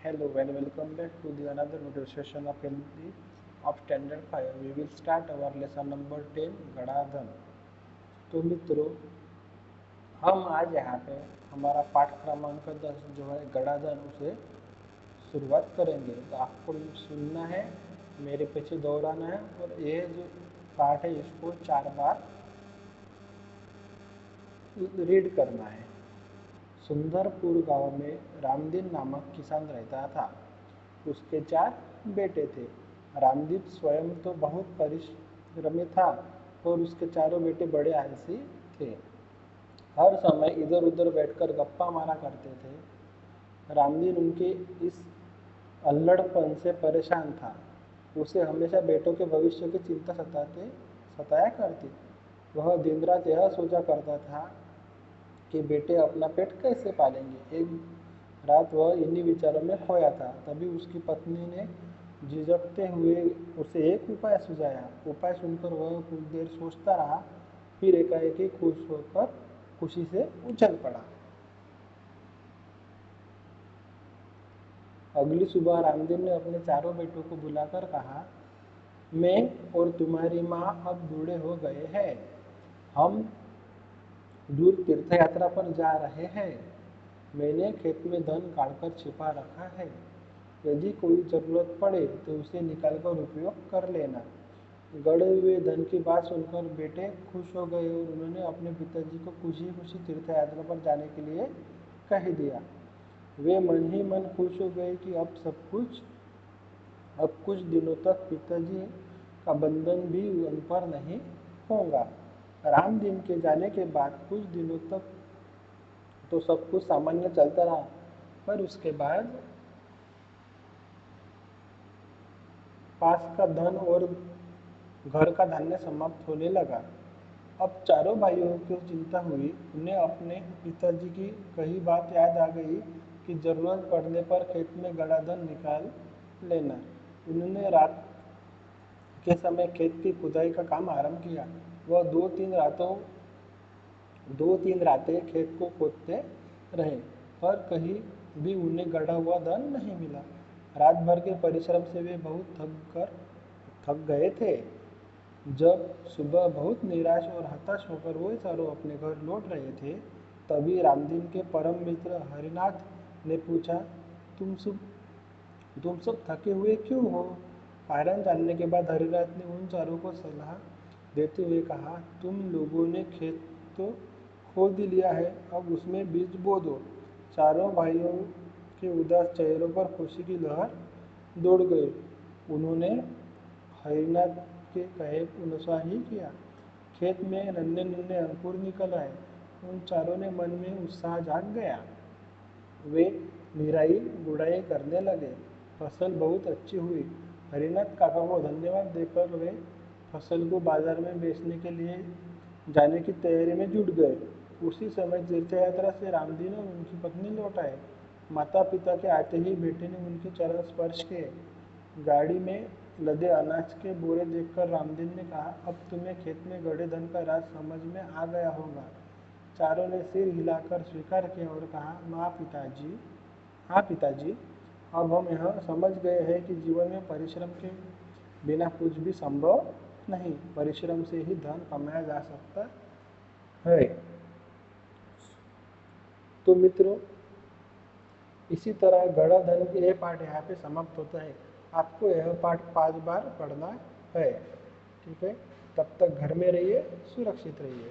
Hello and welcome back to the another video session of Hindi of Standard 5. We will start our lesson number 10 गणाधन। तो मित्रों, हम आज यहाँ पे हमारा पाठ क्रमांक 10 जो है गणाधन उसे शुरुआत करेंगे। तो आपको सुनना है, मेरे पीछे दोहराना है और ये जो पाठ है इसको 4 बार रीड करना है। सुंदरपुर गांव में रामदीन नामक किसान रहता था। उसके 4 बेटे थे। रामदीन स्वयं तो बहुत परिश्रमी था और उसके चारों बेटे बड़े आलसी थे। हर समय इधर उधर बैठकर गप्पा मारा करते थे। रामदीन उनके इस अल्लड़पन से परेशान था। उसे हमेशा बेटों के भविष्य की चिंता सताया करती। वह दिन रात यह सोचा करता था कि बेटे अपना पेट कैसे पालेंगे। एक रात वह इन्हीं विचारों में खोया था। तभी उसकी पत्नी ने झिझकते हुए उसे एक उपाय सुझाया। उपाय सुनकर वह कुछ देर सोचता रहा, फिर एकाएक खुश होकर खुशी से उछल पड़ा। अगली सुबह रामदीन ने अपने चारों बेटों को बुलाकर कहा, मैं और तुम्हारी माँ अब बूढ़े हो गए हैं। हम दूर तीर्थ यात्रा पर जा रहे हैं। मैंने खेत में धन काढ़कर छिपा रखा है। यदि कोई जरूरत पड़े तो उसे निकालकर उपयोग कर लेना। गड़े हुए धन की बात सुनकर बेटे खुश हो गए और उन्होंने अपने पिताजी को खुशी खुशी तीर्थ यात्रा पर जाने के लिए कह दिया। वे मन ही मन खुश हो गए कि अब कुछ दिनों तक पिताजी का बंधन भी उन पर नहीं होगा। रामदीन के जाने के बाद कुछ दिनों तक तो सब कुछ सामान्य चलता रहा, पर उसके बाद पास का धन और घर का धान्य समाप्त होने लगा। अब चारों भाइयों को चिंता हुई। उन्हें अपने पिताजी की कही बात याद आ गई कि जरूरत पड़ने पर खेत में गड़ा धन निकाल लेना। उन्होंने रात के समय खेत की खुदाई का काम आरंभ किया। वह दो तीन रातें खेत को खोदते रहे, पर कहीं भी उन्हें गड़ा हुआ धन नहीं मिला। रात भर के परिश्रम से वे बहुत थक गए थे। जब सुबह बहुत निराश और हताश होकर वो चारों अपने घर लौट रहे थे, तभी रामदीन के परम मित्र हरिनाथ ने पूछा, तुम सब थके हुए क्यों हो? कारण जानने के बाद हरिनाथ ने उन चारों को सलाह देते हुए कहा, तुम लोगों ने खेत तो खोद लिया है, अब उसमें बीज बो दो। चारों भाइयों के उदास चेहरों पर खुशी की लहर दौड़ गई। उन्होंने हरिनाथ के कहे अनुसार ही किया। खेत में नन्हे नन्हे अंकुर निकल आए। उन चारों ने मन में उत्साह जाग गया। वे निराई गुड़ाई करने लगे। फसल बहुत अच्छी हुई। हरिनाथ काका को धन्यवाद देकर वे फसल को बाजार में बेचने के लिए जाने की तैयारी में जुट गए। उसी समय तीर्थ यात्रा से रामदीन और उनकी पत्नी लौट आए। माता पिता के आते ही बेटे ने उनके चरण स्पर्श किए। गाड़ी में लदे अनाज के बोरे देखकर रामदीन ने कहा, अब तुम्हें खेत में गड़े धन का राज समझ में आ गया होगा। चारों ने सिर हिलाकर स्वीकार किया और कहा, हाँ पिताजी, अब हम यह समझ गए हैं कि जीवन में परिश्रम के बिना कुछ भी संभव नहीं। परिश्रम से ही धन कमाया जा सकता है। तो मित्रों, इसी तरह गड़ा धन के यह पाठ यहाँ पे समाप्त होता है। आपको यह पाठ 5 बार पढ़ना है। ठीक है, तब तक घर में रहिए, सुरक्षित रहिए।